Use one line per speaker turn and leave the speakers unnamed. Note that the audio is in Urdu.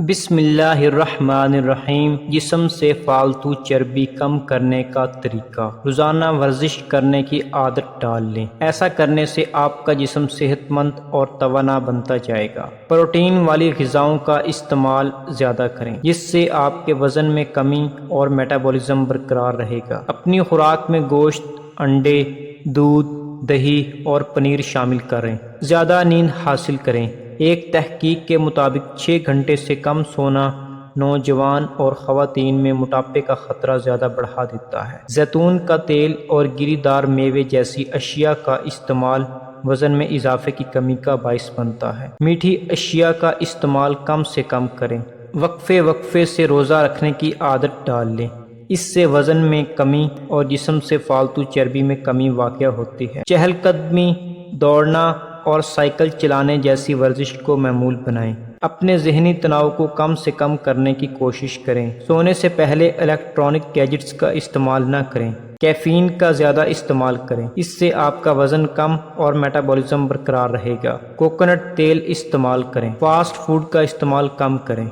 بسم اللہ الرحمن الرحیم۔ جسم سے فالتو چربی کم کرنے کا طریقہ: روزانہ ورزش کرنے کی عادت ڈال لیں۔ ایسا کرنے سے آپ کا جسم صحت مند اور توانا بنتا جائے گا۔ پروٹین والی غذاؤں کا استعمال زیادہ کریں، جس سے آپ کے وزن میں کمی اور میٹابولزم برقرار رہے گا۔ اپنی خوراک میں گوشت، انڈے، دودھ، دہی اور پنیر شامل کریں۔ زیادہ نیند حاصل کریں۔ ایک تحقیق کے مطابق 6 گھنٹے سے کم سونا نوجوان اور خواتین میں موٹاپے کا خطرہ زیادہ بڑھا دیتا ہے۔ زیتون کا تیل اور گری دار میوے جیسی اشیاء کا استعمال وزن میں اضافے کی کمی کا باعث بنتا ہے۔ میٹھی اشیاء کا استعمال کم سے کم کریں۔ وقفے سے روزہ رکھنے کی عادت ڈال لیں۔ اس سے وزن میں کمی اور جسم سے فالتو چربی میں کمی واقع ہوتی ہے۔ چہل قدمی، دوڑنا اور سائیکل چلانے جیسی ورزش کو معمول بنائیں۔ اپنے ذہنی تناؤ کو کم سے کم کرنے کی کوشش کریں۔ سونے سے پہلے الیکٹرانک گیجٹس کا استعمال نہ کریں۔ کیفین کا زیادہ استعمال کریں، اس سے آپ کا وزن کم اور میٹابولزم برقرار رہے گا۔ کوکونٹ تیل استعمال کریں۔ فاسٹ فوڈ کا استعمال کم کریں۔